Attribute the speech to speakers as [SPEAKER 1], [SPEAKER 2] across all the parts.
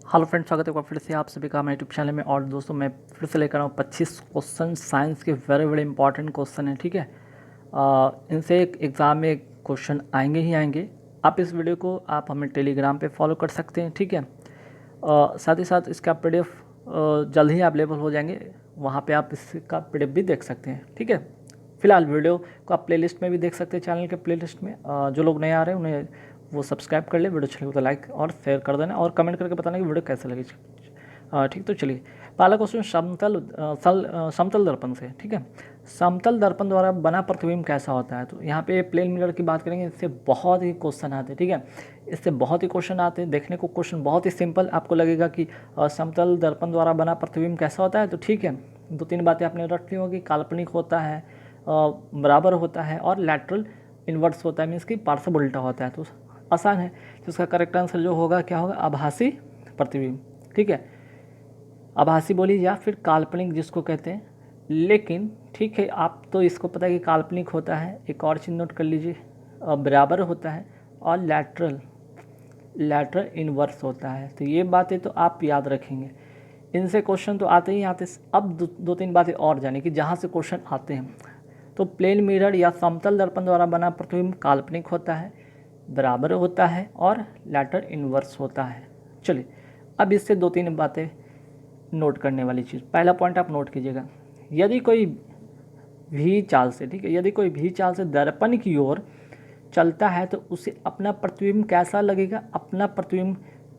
[SPEAKER 1] Hello friends, स्वागत है फिर से आप सभी का हमारे यूट्यूब चैनल में। और दोस्तों मैं फिर से लेकर आऊँ 25 क्वेश्चन साइंस के वेरी वेरी इंपॉर्टेंट क्वेश्चन हैं। ठीक है, इनसे एक एग्ज़ाम में क्वेश्चन आएंगे ही आएंगे। आप इस वीडियो को आप हमें टेलीग्राम पे फॉलो कर सकते हैं। ठीक है, साथ ही साथ इसका पीडीएफ जल्द ही अवेलेबल हो जाएंगे, वहाँ पे आप इसका पीडीएफ भी देख सकते हैं। ठीक है, फिलहाल वीडियो को आप प्लेलिस्ट में भी देख सकते हैं, चैनल के प्लेलिस्ट में। जो लोग नए आ रहे हैं उन्हें वो सब्सक्राइब कर ले। वीडियो अच्छी लगे तो लाइक और शेयर कर देना और कमेंट करके बताना कि वीडियो कैसे लगी। ठीक, तो चलिए पहला क्वेश्चन समतल दर्पण से। ठीक है, समतल दर्पण द्वारा बना प्रतिबिंब कैसा होता है। तो यहाँ पे प्लेन मिरर की बात करेंगे, इससे बहुत ही क्वेश्चन आते हैं। ठीक है, इससे बहुत ही क्वेश्चन आते हैं। देखने को क्वेश्चन बहुत ही सिंपल आपको लगेगा कि समतल दर्पण द्वारा बना प्रतिबिंब कैसा होता है। तो ठीक है, दो तीन बातें आपने रख ली होगी। काल्पनिक होता है, बराबर होता है और लैटरल इन्वर्स होता है, मीन्स कि पार्श्व उल्टा होता है। तो आसान है, तो इसका करेक्ट आंसर जो होगा क्या होगा, आभासी प्रतिबिंब। ठीक है, आभासी बोली या फिर काल्पनिक जिसको कहते हैं। लेकिन ठीक है, आप तो इसको पता है कि काल्पनिक होता है। एक और चीज़ नोट कर लीजिए, बराबर होता है और लैटरल इन्वर्स होता है। तो ये बातें तो आप याद रखेंगे, इनसे क्वेश्चन तो आते ही आते। अब दो तीन बातें और जाने कि जहाँ से क्वेश्चन आते हैं। तो प्लेन मिरर या समतल दर्पण द्वारा बना प्रतिबिंब काल्पनिक होता है, बराबर होता है और लैटरल इन्वर्स होता है। चलिए अब इससे दो तीन बातें नोट करने वाली चीज़। पहला पॉइंट आप नोट कीजिएगा, यदि कोई भी चाल से, ठीक है, यदि कोई भी चाल से दर्पण की ओर चलता है तो उसे अपना प्रतिबिंब कैसा लगेगा, अपना प्रतिबिंब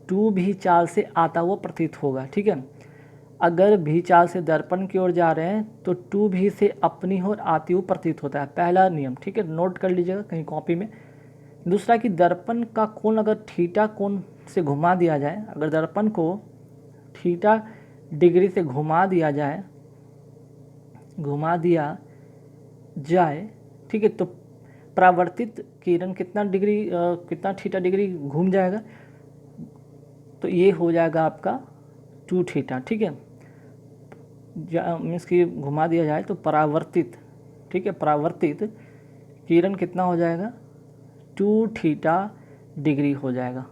[SPEAKER 1] टू भी चाल से आता हुआ प्रतीत होगा। ठीक है, अगर भी चाल से दर्पण की ओर जा रहे हैं तो टू भी से अपनी ओर आती हुई प्रतीत होता है, पहला नियम। ठीक है, नोट कर लीजिएगा कहीं कॉपी में। दूसरा कि दर्पण का कोण अगर थीटा कोण से घुमा दिया जाए, अगर दर्पण को थीटा डिग्री से घुमा दिया जाए, ठीक है, तो परावर्तित किरण कितना थीटा डिग्री घूम जाएगा, तो ये हो जाएगा आपका 2 थीटा। ठीक है, मीन्स कि घुमा दिया जाए तो परावर्तित, ठीक है, परावर्तित किरण कितना हो जाएगा, 2 थीटा डिग्री हो जाएगा।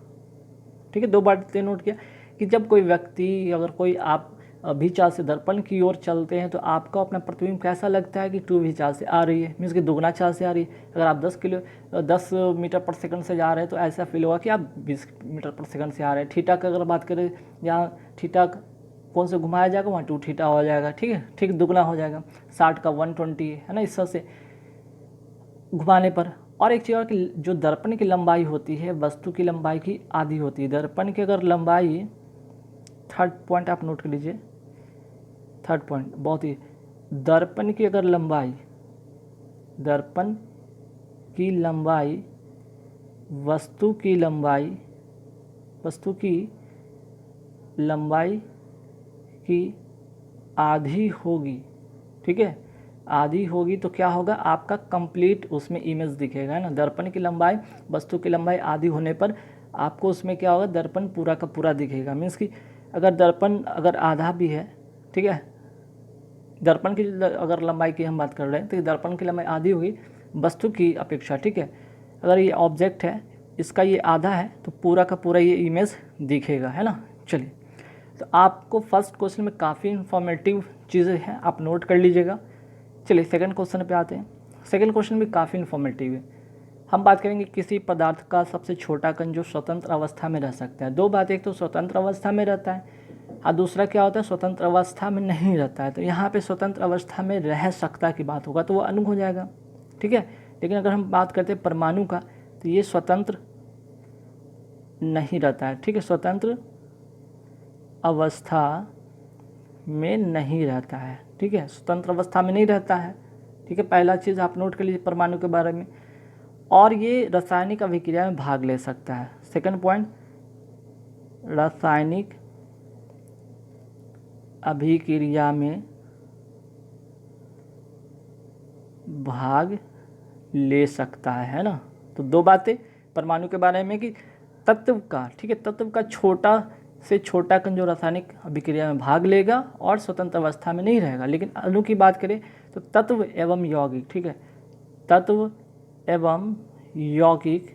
[SPEAKER 1] ठीक है, दो बातें नोट किया कि जब कोई व्यक्ति, अगर कोई आप भी चाल से दर्पण की ओर चलते हैं तो आपको अपना प्रतिबिंब कैसा लगता है कि टू भी चाल से आ रही है, मीन्स कि दुगना चाल से आ रही है। अगर आप 10 मीटर पर सेकंड से जा रहे हैं तो ऐसा फील होगा कि आप 20 मीटर पर सेकंड से आ रहे हैं। थीटा का अगर बात करें, जहाँ थीटा कौन से घुमाया जाएगा वहाँ 2 थीटा हो जाएगा। ठीक है, ठीक दुगना हो जाएगा। 60 का 120 है ना, इस तरह से घुमाने पर। और एक चीज़ और कि जो दर्पण की लंबाई होती है वस्तु की लंबाई की आधी होती है। दर्पण की अगर लंबाई, थर्ड पॉइंट आप नोट कर लीजिए, थर्ड पॉइंट बहुत ही, दर्पण की अगर लंबाई, दर्पण की लंबाई वस्तु की लंबाई की आधी होगी। ठीक है, आधी होगी तो क्या होगा, आपका कंप्लीट उसमें इमेज दिखेगा, है ना। दर्पण की लंबाई वस्तु की लंबाई आधी होने पर आपको उसमें क्या होगा, दर्पण पूरा का पूरा दिखेगा। मीन्स कि अगर दर्पण अगर आधा भी है, ठीक है, दर्पण की अगर लंबाई की हम बात कर रहे हैं तो दर्पण की लंबाई आधी होगी वस्तु की अपेक्षा। ठीक है, अगर ये ऑब्जेक्ट है, इसका ये आधा है तो पूरा का पूरा ये इमेज दिखेगा, है ना। चलिए, तो आपको फर्स्ट क्वेश्चन में काफ़ी इन्फॉर्मेटिव चीज़ें हैं, आप नोट कर लीजिएगा। चलिए सेकंड क्वेश्चन पे आते हैं। सेकंड क्वेश्चन भी काफ़ी इन्फॉर्मेटिव है। हम बात करेंगे किसी पदार्थ का सबसे छोटा कण जो स्वतंत्र अवस्था में रह सकता है। दो बात, एक तो स्वतंत्र अवस्था में रहता है और दूसरा क्या होता है, स्वतंत्र अवस्था में नहीं रहता है। तो यहाँ पे स्वतंत्र अवस्था में रह सकता की बात होगा तो वो अणु हो जाएगा। ठीक है, लेकिन अगर हम बात करते हैं परमाणु का तो ये स्वतंत्र नहीं रहता है। ठीक है, स्वतंत्र अवस्था में नहीं रहता है। ठीक है, स्वतंत्र अवस्था में नहीं रहता है। ठीक है, पहला चीज़ आप नोट कर लीजिए परमाणु के बारे में। और ये रासायनिक अभिक्रिया में भाग ले सकता है। सेकंड पॉइंट, रासायनिक अभिक्रिया में भाग ले सकता है ना। तो दो बातें परमाणु के बारे में कि तत्व का, ठीक है, तत्व का छोटा से छोटा कण जो रासायनिक अभिक्रिया में भाग लेगा और स्वतंत्र अवस्था में नहीं रहेगा। लेकिन अणु की बात करें तो तत्व एवं यौगिक, ठीक है, तत्व एवं यौगिक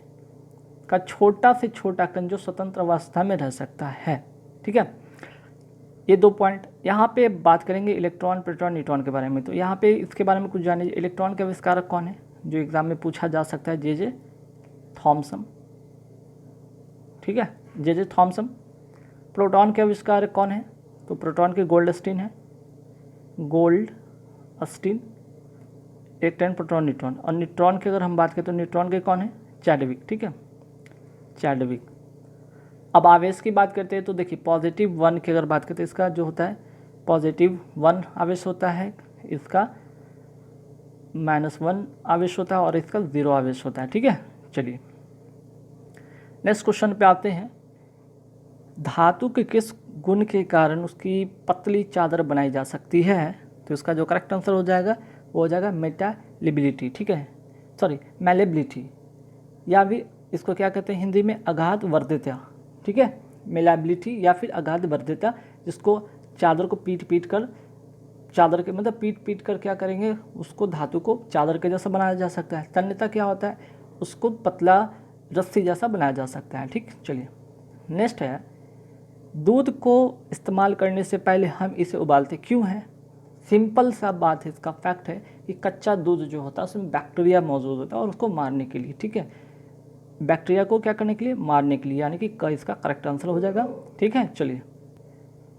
[SPEAKER 1] का छोटा से छोटा कण जो स्वतंत्र अवस्था में रह सकता है। ठीक है। ये 2 पॉइंट। यहाँ पे बात करेंगे इलेक्ट्रॉन, प्रोटॉन, न्यूट्रॉन के बारे में। तो यहाँ पे इसके बारे में कुछ जानिए। इलेक्ट्रॉन के आविष्कारक कौन है, जो एग्जाम में पूछा जा सकता है, जे थॉमसन, ठीक है, जे थॉमसन। प्रोटॉन के आविष्कारक कौन है, तो प्रोटॉन के गोल्डस्टीन है, गोल्डस्टीन। एक 10 प्रोटॉन न्यूट्रॉन। और न्यूट्रॉन की अगर हम बात करें तो न्यूट्रॉन के कौन है, चैडविक, ठीक है, चैडविक। अब आवेश की बात करते हैं तो देखिए +1 की अगर बात करते हैं, इसका जो होता है +1 आवेश होता है, इसका -1 आवेश होता है और इसका 0 आवेश होता है, ठीक है। चलिए नेक्स्ट क्वेश्चन पे आते हैं। धातु के किस गुण के कारण उसकी पतली चादर बनाई जा सकती है, तो इसका जो करेक्ट आंसर हो जाएगा वो हो जाएगा मेटालिबिलिटी, ठीक है, सॉरी मैलेबिलिटी, या भी इसको क्या कहते हैं हिंदी में अगाध वर्धिता, ठीक है, मेलाबिलिटी या फिर अगाध वर्धिता, जिसको चादर को पीट कर चादर के मतलब पीट कर क्या करेंगे, उसको धातु को चादर के जैसा बनाया जा सकता है। तन्यता क्या होता है, उसको पतला रस्सी जैसा बनाया जा सकता है, ठीक। चलिए नेक्स्ट है, दूध को इस्तेमाल करने से पहले हम इसे उबालते क्यों हैं। सिंपल सा बात है, इसका फैक्ट है कि कच्चा दूध जो होता है उसमें बैक्टीरिया मौजूद होता है और उसको मारने के लिए, ठीक है, बैक्टीरिया को क्या करने के लिए, मारने के लिए, यानी कि इसका करेक्ट आंसर हो जाएगा, ठीक है। चलिए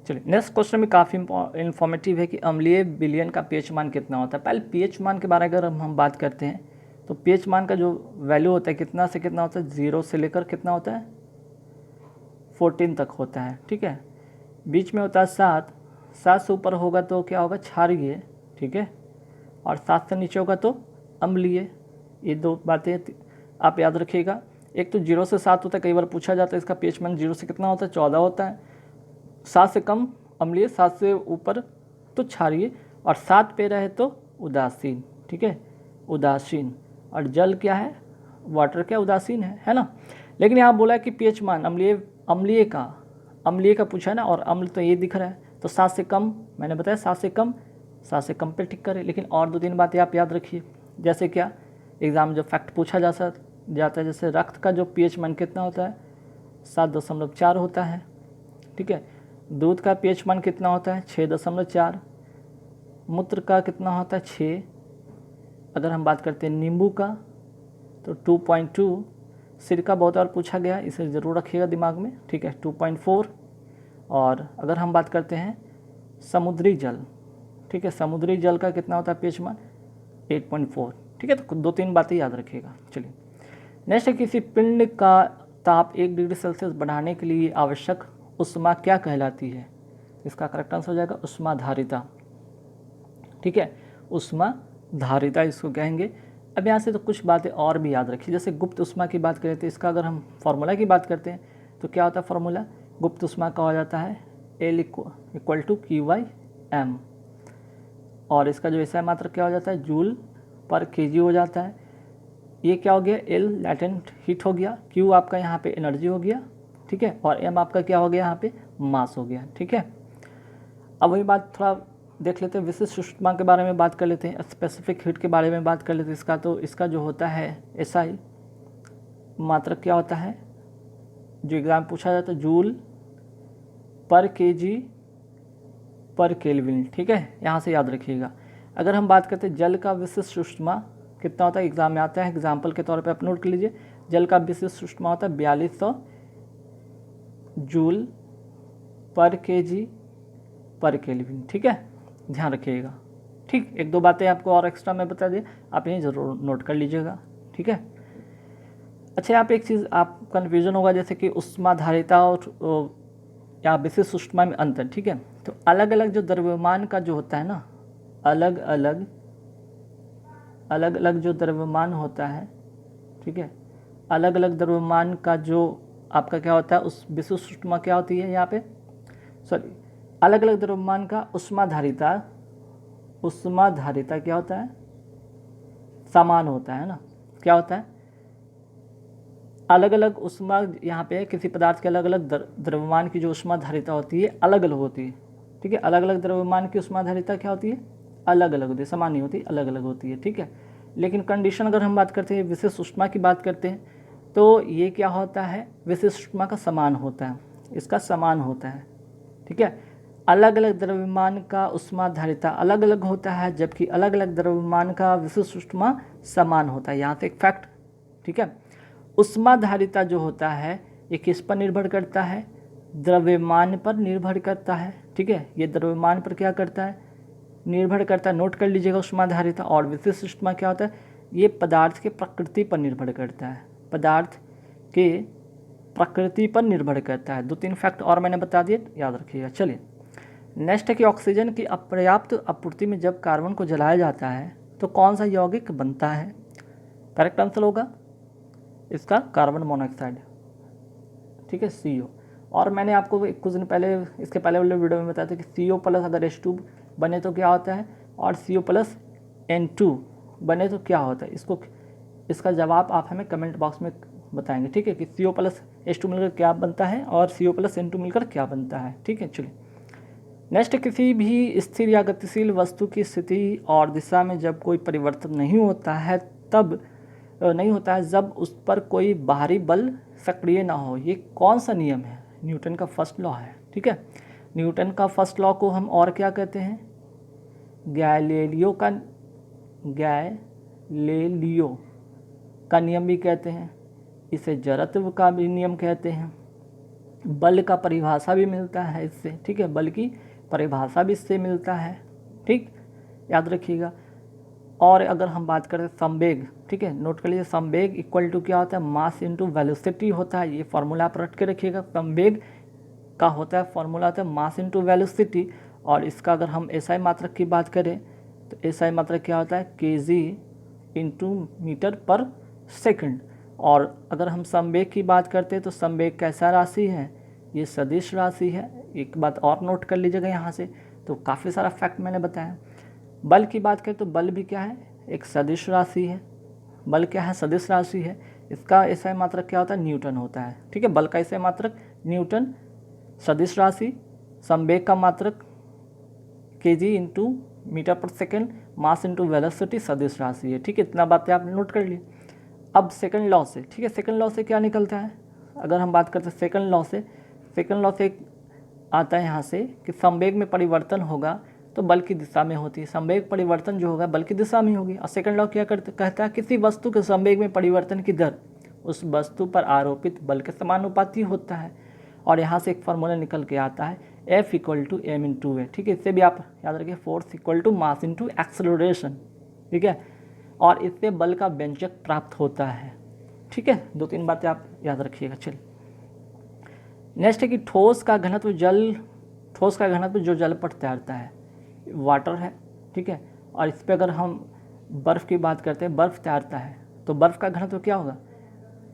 [SPEAKER 1] नेक्स्ट क्वेश्चन में काफ़ी इन्फॉर्मेटिव है कि अम्लीय विलयन का पीएच मान कितना होता है। पहले पीएच मान के बारे में अगर हम बात करते हैं तो पीएच मान का जो वैल्यू होता है कितना से कितना होता है, 0 से लेकर कितना होता है 14 तक होता है, ठीक है। बीच में होता है 7 से ऊपर होगा तो क्या होगा, क्षारीय, ठीक है, और 7 से नीचे होगा तो अम्लीय। ये 2 बातें आप याद रखिएगा। एक तो 0 से 7 होता है, कई बार पूछा जाता है इसका पीएच मान 0 से कितना होता है, 14 होता है। 7 से कम अम्लीय, 7 से ऊपर तो क्षारीय, और 7 पे रहे तो उदासीन, ठीक है, उदासीन। और जल क्या है, वाटर क्या उदासीन है ना। लेकिन यहाँ बोला कि पीएच मान अम्लीय का पूछा है ना, और अम्ल तो ये दिख रहा है, तो 7 से कम, मैंने बताया 7 से कम पे टिक करें। लेकिन और 2-3 बातें आप याद रखिए, जैसे क्या एग्ज़ाम जो फैक्ट पूछा जाता है, जैसे रक्त का जो पीएच मान कितना होता है 7.4 होता है, ठीक है। दूध का पीएच मान कितना होता है 6.4, मूत्र का कितना होता है 6, अगर हम बात करते हैं नींबू का तो 2.2, सिरका बहुत बार पूछा गया, इसे ज़रूर रखिएगा दिमाग में, ठीक है, 2.4। और अगर हम बात करते हैं समुद्री जल, ठीक है, समुद्री जल का कितना होता है पीएच मान 8.4, ठीक है। तो 2-3 बातें याद रखिएगा। चलिए नेक्स्ट है, किसी पिंड का ताप 1 डिग्री सेल्सियस बढ़ाने के लिए आवश्यक उष्मा क्या कहलाती है। इसका करेक्ट आंसर हो जाएगा उष्माधारिता, ठीक है, उष्माधारिता इसको कहेंगे। अब यहाँ से तो कुछ बातें और भी याद रखिए, जैसे गुप्त उष्मा की बात करें तो इसका अगर हम फार्मूला की बात करते हैं तो क्या होता है फार्मूला, गुप्त उष्मा का हो जाता है L = QY/m, और इसका जो SI मात्रक क्या हो जाता है J/kg हो जाता है। ये क्या हो गया, L लैटेंट हीट हो गया, Q आपका यहाँ पे एनर्जी हो गया, ठीक है, और M आपका क्या हो गया यहाँ पे मास हो गया, ठीक है। अब वही बात थोड़ा देख लेते हैं, विशिष्ट उष्मा के बारे में बात कर लेते हैं, स्पेसिफिक हीट के बारे में बात कर लेते हैं। इसका तो इसका जो होता है SI मात्रक क्या होता है, जो एग्जाम पूछा जाता है J/kg/Kelvin, ठीक है, यहाँ से याद रखिएगा। अगर हम बात करते हैं जल का विशिष्ट उष्मा कितना होता है, एग्जाम में आता है, एग्जाम्पल के तौर पे आप नोट कर लीजिए, जल का विशिष्ट उष्मा होता है 4200 J/kg/Kelvin, ठीक है, ध्यान रखिएगा, ठीक। 1-2 बातें आपको और एक्स्ट्रा मैं बता दिए, आप इन्हें ज़रूर नोट कर लीजिएगा, ठीक है। अच्छा, यहाँ पे एक चीज़ आप कन्फ्यूजन होगा, जैसे कि उष्माधारिता और या विशिष्ट उष्मा में अंतर, ठीक है। तो अलग अलग जो द्रव्यमान का जो होता है ना, अलग अलग जो द्रव्यमान होता है, ठीक है, अलग अलग द्रव्यमान का जो आपका क्या होता है, उस विशिष्ट उष्मा क्या होती है यहाँ पे, सॉरी, अलग अलग द्रव्यमान का उष्माधारिता क्या होता है, समान होता है ना। क्या होता है, अलग अलग उष्मा, यहाँ पे किसी पदार्थ के अलग अलग द्रव्यमान की जो उष्माधारिता होती है अलग अलग होती है, ठीक है। अलग अलग द्रव्यमान की उष्माधारिता क्या होती है, अलग अलग होती है, समान नहीं होती, अलग अलग होती है, ठीक है। लेकिन कंडीशन अगर हम बात करते हैं, विशिष्ट उष्मा की बात करते हैं, तो ये क्या होता है, विशिष्ट उष्मा का समान होता है, इसका समान होता है, ठीक है। अलग अलग द्रव्यमान का ऊष्माधारिता अलग अलग होता है, जबकि अलग अलग द्रव्यमान का विशिष्ट ऊष्मा समान होता है। यहाँ से एक फैक्ट, ठीक है। ऊष्माधारिता जो होता है ये किस पर निर्भर करता है? द्रव्यमान पर निर्भर करता है, ठीक है। ये द्रव्यमान पर क्या करता है? निर्भर करता है, नोट कर लीजिएगा ऊष्माधारिता। और विशिष्ट ऊष्मा क्या होता है? ये पदार्थ के प्रकृति पर निर्भर करता है, पदार्थ के प्रकृति पर निर्भर करता है। 2-3 फैक्ट और मैंने बता दिए, याद रखिएगा। चलिए नेक्स्ट है कि ऑक्सीजन की अपर्याप्त आपूर्ति में जब कार्बन को जलाया जाता है तो कौन सा यौगिक बनता है? करेक्ट आंसर होगा इसका कार्बन मोनोऑक्साइड, ठीक है, CO। और मैंने आपको कुछ दिन पहले इसके पहले वाले वीडियो में बताया था कि CO प्लस अगर H2 बने तो क्या होता है और CO प्लस N2 बने तो क्या होता है। इसका जवाब आप हमें कमेंट बॉक्स में बताएंगे, ठीक है, कि CO प्लस H2 मिलकर क्या बनता है और CO प्लस N2 मिलकर क्या बनता है, ठीक है। चलिए नेक्स्ट, किसी भी स्थिर या गतिशील वस्तु की स्थिति और दिशा में जब कोई परिवर्तन नहीं होता है जब उस पर कोई बाहरी बल सक्रिय ना हो। ये कौन सा नियम है? न्यूटन का फर्स्ट लॉ है, ठीक है। न्यूटन का फर्स्ट लॉ को हम और क्या कहते हैं? गैलीलियो का नियम भी कहते हैं। इसे जड़त्व का भी नियम कहते हैं। बल का परिभाषा भी मिलता है इससे, ठीक है, बल की परिभाषा भी इससे मिलता है, ठीक, याद रखिएगा। और अगर हम बात करें संवेग, ठीक है, नोट कर लीजिए, संवेग इक्वल टू क्या होता है? मास इनटू वेलोसिटी होता है। ये फार्मूला आप रट के रखिएगा। संवेग का होता है फार्मूला होता है मास इनटू वेलोसिटी। और इसका अगर हम SI मात्रक की बात करें तो SI मात्रक क्या होता है? kg इंटू मीटर पर सेकंड। और अगर हम संवेग की बात करते हैं तो संवेग कैसा राशि है? ये सदिश राशि है। एक बात और नोट कर लीजिएगा यहाँ से, तो काफ़ी सारा फैक्ट मैंने बताया। बल की बात करें तो बल भी क्या है? एक सदिश राशि है। बल क्या है? सदिश राशि है। इसका SI मात्रक क्या होता है? न्यूटन होता है, ठीक है। बल का SI मात्रक न्यूटन, सदिश राशि, संवेग का मात्रक kg इंटू मीटर पर सेकेंड, मास इंटू वेलोसिटी, सदिश राशि है, ठीक है। इतना बातें आपने नोट कर ली। अब सेकंड लॉ से, ठीक है, सेकंड लॉ से क्या निकलता है? अगर हम बात करते हैं सेकंड लॉ से आता है यहाँ से कि संवेग में परिवर्तन होगा तो बल की दिशा में होती है। संवेग परिवर्तन जो होगा बल की दिशा में होगी। और सेकंड लॉ क्या कहता है? किसी वस्तु के संवेग में परिवर्तन की दर उस वस्तु पर आरोपित बल के समानुपाती होता है। और यहाँ से एक फार्मूला निकल के आता है F = m/a, ठीक है। इससे भी आप याद रखिए, force equal to mass into acceleration, ठीक है। और इससे बल का व्यंजक प्राप्त होता है, ठीक है। 2-3 बातें आप याद रखिएगा। चलिए नेक्स्ट है कि ठोस का घनत्व जो जल पर तैरता है वाटर है, ठीक है। और इस पर अगर हम बर्फ़ की बात करते हैं, बर्फ़ तैरता है तो बर्फ़ का घनत्व क्या होगा?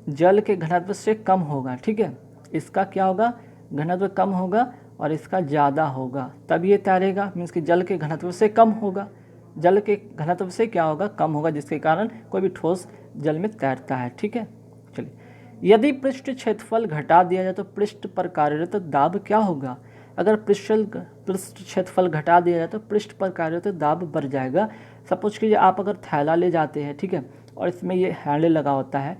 [SPEAKER 1] जल के घनत्व से कम होगा, ठीक है। इसका क्या होगा? घनत्व कम होगा और इसका ज़्यादा होगा, तब ये तैरेगा। मीन्स कि जल के घनत्व से कम होगा, जल के घनत्व से क्या होगा? कम होगा, जिसके कारण कोई भी ठोस जल में तैरता है, ठीक है। चलिए, यदि पृष्ठ क्षेत्रफल घटा दिया जाए तो पृष्ठ पर कार्यरत दाब क्या होगा? अगर पृष्ठ क्षेत्रफल घटा दिया जाए तो पृष्ठ पर कार्यरत दाब बढ़ जाएगा। सपोज कीजिए आप अगर थैला ले जाते हैं, ठीक है, और इसमें ये हैंडल लगा होता है।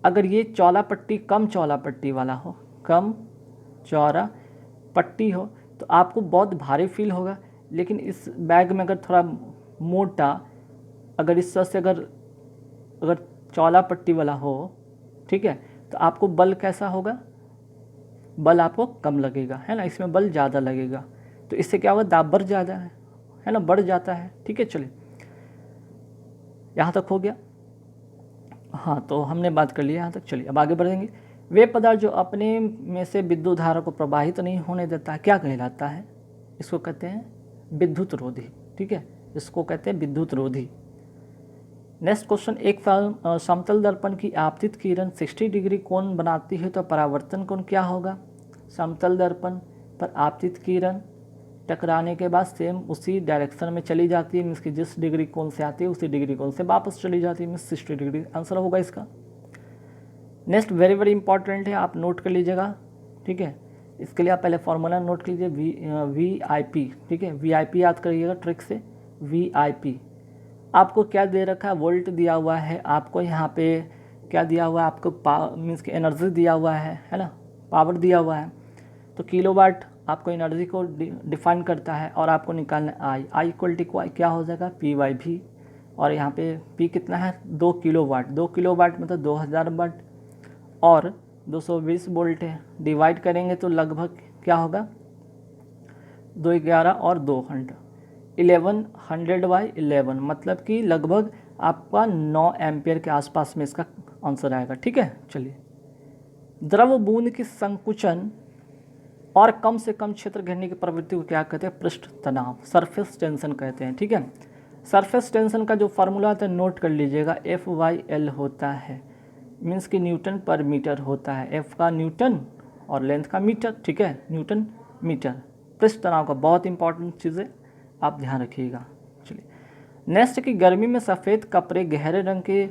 [SPEAKER 1] अगर ये चौड़ा पट्टी कम चौड़ा पट्टी वाला हो, कम चौड़ा पट्टी हो, तो आपको बहुत भारी फील होगा। लेकिन इस बैग में अगर थोड़ा मोटा, अगर इस तरह से अगर चौड़ा पट्टी वाला हो, ठीक है, तो आपको बल कैसा होगा? बल आपको कम लगेगा, है ना। इसमें बल ज़्यादा लगेगा, तो इससे क्या होगा? दाब बढ़ ज़्यादा है ना, बढ़ जाता है, ठीक है। चलिए यहाँ तक हो गया, हाँ, तो हमने बात कर लिया यहाँ तक। चलिए अब आगे बढ़ेंगे। वे पदार्थ जो अपने में से विद्युत धारा को प्रवाहित नहीं होने देता है क्या कहलाता है? इसको कहते हैं विद्युत रोधी, ठीक है, इसको कहते हैं विद्युत रोधी। नेक्स्ट क्वेश्चन, एक समतल दर्पण की आपतित किरण 60 डिग्री कोण बनाती है तो परावर्तन कोण क्या होगा? समतल दर्पण पर आपतित किरण टकराने के बाद सेम उसी डायरेक्शन में चली जाती है, मीन्स कि जिस डिग्री कोण से आती है उसी डिग्री कोण से वापस चली जाती है, मीन्स 60 डिग्री आंसर होगा इसका। नेक्स्ट वेरी इंपॉर्टेंट है, आप नोट कर लीजिएगा, ठीक है। इसके लिए आप पहले फॉर्मूला नोट कर लीजिए, VIP, ठीक है, VIP याद करिएगा ट्रिक से। VIP आपको क्या दे रखा है? वोल्ट दिया हुआ है आपको, यहाँ पे क्या दिया हुआ है आपको? मीन्स कि एनर्जी दिया हुआ है ना, पावर दिया हुआ है। तो किलोवाट आपको एनर्जी को डिफाइन करता है और आपको निकालना है आई। आई इक्वल टू क्या हो जाएगा, पी वाई भी, और यहाँ पे पी कितना है 2 किलोवाट। 2 किलोवाट मतलब 2000 वाट और 220 वोल्ट है। डिवाइड करेंगे तो लगभग क्या होगा 211 और 200 1100/11 मतलब कि लगभग आपका 9 एम्पियर के आसपास में इसका आंसर आएगा। ठीक है, चलिए। द्रव बूंद की संकुचन और कम से कम क्षेत्र घेरने की प्रवृत्ति को क्या कहते हैं, पृष्ठ तनाव, सरफेस टेंशन कहते हैं। ठीक है, सरफेस टेंशन का जो फार्मूला होता है नोट कर लीजिएगा, FYL होता है, मीन्स कि न्यूटन पर मीटर होता है। F का न्यूटन और लेंथ का मीटर। ठीक है, न्यूटन मीटर। पृष्ठ तनाव का बहुत इंपॉर्टेंट चीज़ है, आप ध्यान रखिएगा। चलिए नेक्स्ट कि गर्मी में सफ़ेद कपड़े गहरे रंग के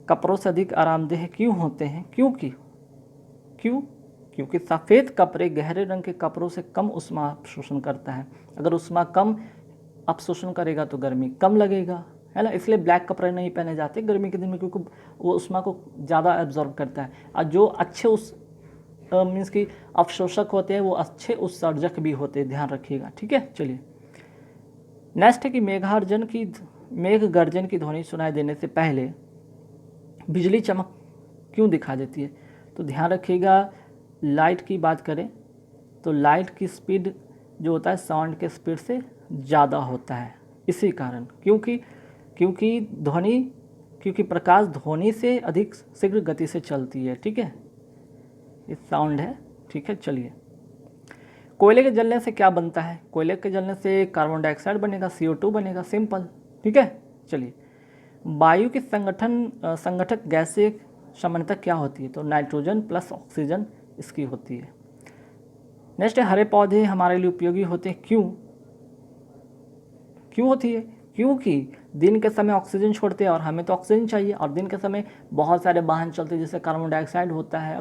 [SPEAKER 1] कपड़ों से अधिक आरामदेह क्यों होते हैं, क्योंकि सफ़ेद कपड़े गहरे रंग के कपड़ों से कम ऊष्मा अवशोषण करता है। अगर ऊष्मा कम अवशोषण करेगा तो गर्मी कम लगेगा, है ना। इसलिए ब्लैक कपड़े नहीं पहने जाते गर्मी के दिन में, क्योंकि वो ऊष्मा को ज़्यादा एब्जॉर्ब करता है। और जो अच्छे उस मीन्स कि अवशोषक होते हैं वो अच्छे उत्सर्जक भी होते हैं, ध्यान रखिएगा। ठीक है, चलिए नेक्स्ट है कि मेघ गर्जन की ध्वनि सुनाई देने से पहले बिजली चमक क्यों दिखा देती है। तो ध्यान रखिएगा, लाइट की बात करें तो लाइट की स्पीड जो होता है साउंड के स्पीड से ज़्यादा होता है, इसी कारण, क्योंकि प्रकाश ध्वनि से अधिक शीघ्र गति से चलती है। ठीक है, ये साउंड है। ठीक है, चलिए। कोयले के जलने से क्या बनता है, कोयले के जलने से कार्बन डाइऑक्साइड बनेगा, CO2 बनेगा, सिंपल। ठीक है, चलिए। वायु की संगठक गैसें सामान्यतः क्या होती है, तो नाइट्रोजन प्लस ऑक्सीजन इसकी होती है। नेक्स्ट है हरे पौधे हमारे लिए उपयोगी होते हैं, क्यों होती है, क्योंकि दिन के समय ऑक्सीजन छोड़ते हैं और हमें तो ऑक्सीजन चाहिए, और दिन के समय बहुत सारे वाहन चलते हैं जिससे कार्बन डाइऑक्साइड होता है।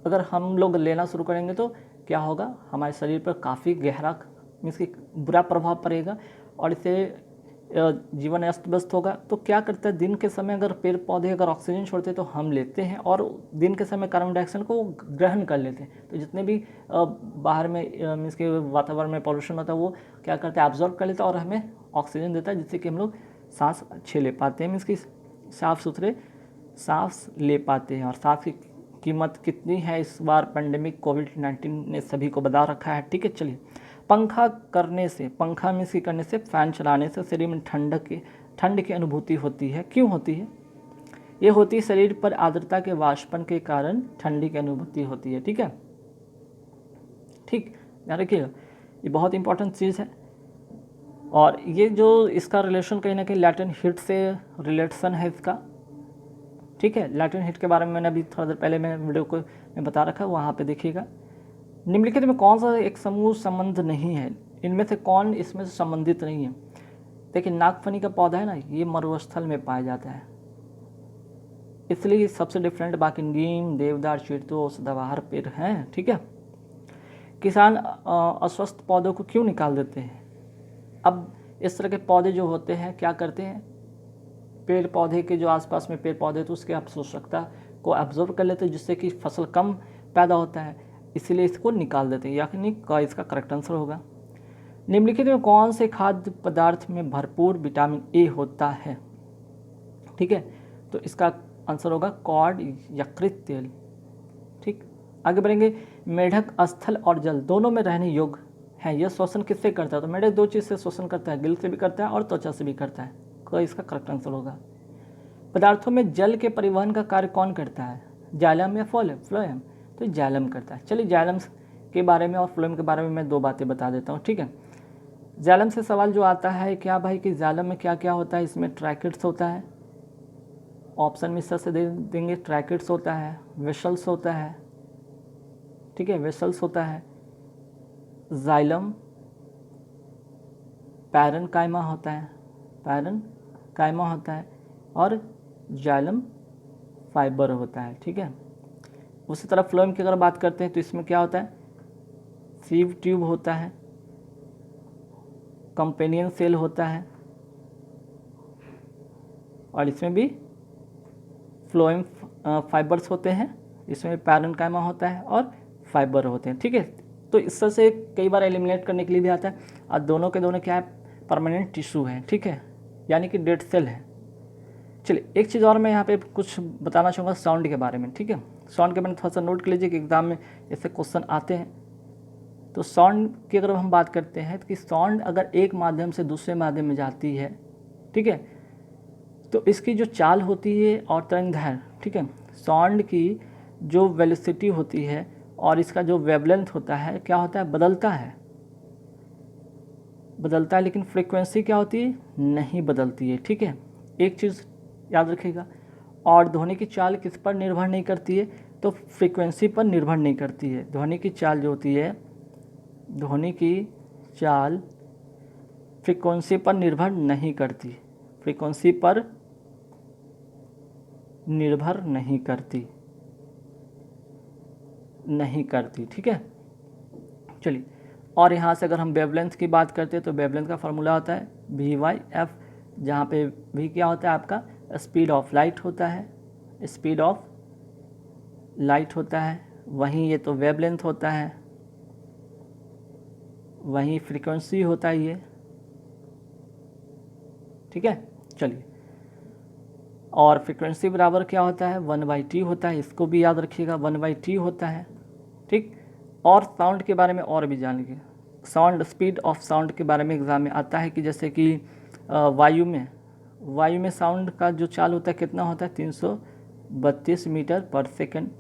[SPEAKER 1] अगर हम लोग लेना शुरू करेंगे तो क्या होगा, हमारे शरीर पर काफ़ी गहरा मीन्स कि बुरा प्रभाव पड़ेगा और इससे जीवन अस्त व्यस्त होगा। तो क्या करता है, दिन के समय अगर पेड़ पौधे अगर ऑक्सीजन छोड़ते हैं तो हम लेते हैं, और दिन के समय कार्बन डाइऑक्साइड को ग्रहण कर लेते हैं। तो जितने भी बाहर में मीन्स के वातावरण में पॉल्यूशन होता है वो क्या करता है, एब्जॉर्ब कर लेता है और हमें ऑक्सीजन देता है, जिससे कि हम लोग सांस अच्छे ले पाते हैं, मीन्स कि साफ़ सुथरे सांस ले पाते हैं। और सांस की कीमत कितनी है इस बार पेंडेमिक कोविड-19 ने सभी को बता रखा है। ठीक है, चलिए। पंखा मीन्स करने से, फैन चलाने से शरीर में ठंड की अनुभूति होती है, क्यों होती है, ये होती है शरीर पर आर्द्रता के वाष्पन के कारण ठंडी की अनुभूति होती है। ठीक है, ठीक, ध्यान रखिएगा, ये बहुत इंपॉर्टेंट चीज़ है। और ये जो इसका रिलेशन कहीं ना कहीं लैटेंट हीट से रिलेशन है इसका। ठीक है, लैटेंट हीट के बारे में मैंने अभी थोड़ा देर पहले मैं वीडियो को मैं बता रखा है, वहाँ पे देखिएगा। निम्नलिखित में कौन सा एक समूह संबंध नहीं है, इनमें से कौन इसमें से संबंधित नहीं है। देखिए नागफनी का पौधा है ना, ये मरुस्थल में पाया जाता है, इसलिए सबसे डिफरेंट। बाकी नीम, देवदार, चीड़ सदाबहार पेड़ हैं। ठीक है, किसान अस्वस्थ पौधों को क्यों निकाल देते हैं। अब इस तरह के पौधे जो होते हैं क्या करते हैं, पेड़ पौधे के जो आसपास में पेड़ पौधे तो उसके अवशोषकता को एब्जॉर्ब कर लेते हैं, जिससे कि फसल कम पैदा होता है, इसीलिए इसको निकाल देते हैं, यानी का इसका करेक्ट आंसर होगा। निम्नलिखित में कौन से खाद्य पदार्थ में भरपूर विटामिन ए होता है। ठीक है, तो इसका आंसर होगा कॉड यकृत तेल। ठीक, आगे बढ़ेंगे। मेढक स्थल और जल दोनों में रहने योग्य है, यह श्वसन किससे करता है, तो मेढक दो चीज़ से श्वसन करता है, गिल से भी करता है और त्वचा से भी करता है, तो इसका करेक्ट आंसर होगा। पदार्थों में जल के परिवहन का कार्य कौन करता है, जाइलम या फ्लोएम, तो जाइलम करता है। चलिए जाइलम के बारे में और फ्लोएम के बारे में मैं दो बातें बता देता हूँ। ठीक है, जाइलम से सवाल जो आता है क्या भाई कि जाइलम में क्या क्या होता है, इसमें ट्रैकिड्स होता है, ऑप्शन में इससे दे देंगे, ट्रैकिड्स होता है, वेसल्स होता है। ठीक है, वेसल्स होता है, जाइलम पैरेन्काइमा होता है, और जाइलम फाइबर होता है। ठीक है, उसी तरह फ्लोएम की अगर बात करते हैं तो इसमें क्या होता है, सीव ट्यूब होता है, कंपेनियन सेल होता है, और इसमें भी फ्लोएम फाइबर्स होते हैं, इसमें पैरेन्काइमा होता है और फाइबर होते हैं। ठीक है, तो इस तरह से कई बार एलिमिनेट करने के लिए भी आता है। और दोनों के दोनों क्या है, परमानेंट टिश्यू है, ठीक है, यानी कि डेड सेल है। चलिए एक चीज़ और मैं यहाँ पे कुछ बताना चाहूँगा साउंड के बारे में, ठीक है। साउंड के बारे में थोड़ा सा नोट कर लीजिए कि एग्ज़ाम में ऐसे क्वेश्चन आते हैं। तो साउंड की अगर हम बात करते हैं कि साउंड अगर एक माध्यम से दूसरे माध्यम में जाती है, ठीक है, तो इसकी जो चाल होती है और तरंगदैर्घ्य, ठीक है, साउंड की जो वेलोसिटी होती है और इसका जो वेवलेंथ होता है क्या होता है, बदलता है, लेकिन फ्रीक्वेंसी क्या होती है, नहीं बदलती है, ठीक है। एक चीज़ याद रखिएगा। और ध्वनि की चाल किस पर निर्भर नहीं करती है, तो फ्रीक्वेंसी पर निर्भर नहीं करती है। ध्वनि की चाल जो होती है, ध्वनि की चाल फ्रीक्वेंसी पर निर्भर नहीं करती, फ्रीक्वेंसी पर निर्भर नहीं करती, ठीक है। चलिए, और यहाँ से अगर हम वेवलेंथ की बात करते हैं तो वेवलेंथ का फार्मूला होता है v/f, जहाँ पे v क्या होता है आपका स्पीड ऑफ लाइट होता है, स्पीड ऑफ लाइट होता है, वहीं ये तो वेवलेंथ होता है, वहीं फ्रीक्वेंसी होता है ये, ठीक है। चलिए, और फ्रीक्वेंसी बराबर क्या होता है, 1/t होता है, इसको भी याद रखिएगा, 1/t होता है, ठीक। और साउंड के बारे में और भी जान लीजिए। साउंड, स्पीड ऑफ साउंड के बारे में एग्ज़ाम में आता है कि जैसे कि वायु में साउंड का जो चाल होता है कितना होता है, 332 मीटर पर सेकंड।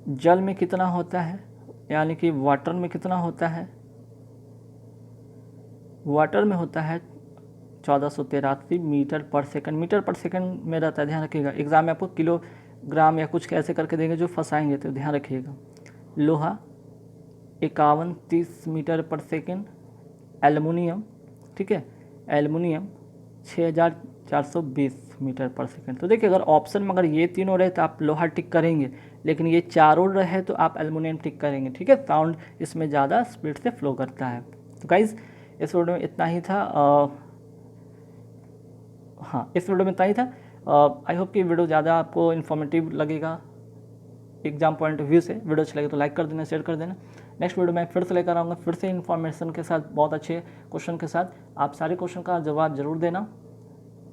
[SPEAKER 1] जल में कितना होता है, यानी कि वाटर में कितना होता है, वाटर में होता है 1483 मीटर पर सेकंड। मीटर पर सेकंड में रहता है, ध्यान रखिएगा। एग्ज़ाम में आपको किलोग्राम या कुछ कैसे करके देंगे जो फंसाएंगे, तो ध्यान रखिएगा। लोहा 5130 मीटर पर सेकंड। एल्युमिनियम, ठीक है, एल्युमिनियम 6420 मीटर पर सेकंड। तो देखिए, अगर ऑप्शन में अगर ये तीनों रहे तो आप लोहा टिक करेंगे, लेकिन ये चारों रहे तो आप एल्युमिनियम टिक करेंगे, ठीक है। साउंड इसमें ज़्यादा स्पीड से फ्लो करता है। तो गाइज़ इस वीडियो में इतना ही था। हाँ, इस वीडियो में इतना ही था। आई होप कि वीडियो ज़्यादा आपको इन्फॉर्मेटिव लगेगा एग्जाम पॉइंट ऑफ व्यू से। वीडियो अच्छा लगे तो लाइक कर देना, शेयर कर देना। नेक्स्ट वीडियो मैं फिर से लेकर आऊँगा, फिर से इन्फॉर्मेशन के साथ, बहुत अच्छे क्वेश्चन के साथ। आप सारे क्वेश्चन का जवाब जरूर देना,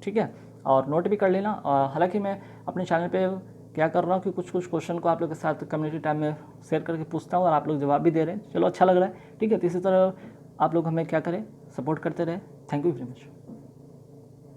[SPEAKER 1] ठीक है, और नोट भी कर लेना। हालांकि मैं अपने चैनल पे क्या कर रहा हूँ कि कुछ क्वेश्चन को आप लोग के साथ कम्युनिटी टाइम में शेयर करके पूछता हूँ और आप लोग जवाब भी दे रहे हैं। चलो, अच्छा लग रहा है, ठीक है। तो इसी तरह आप लोग हमें क्या करें, सपोर्ट करते रहे। Thank you very much.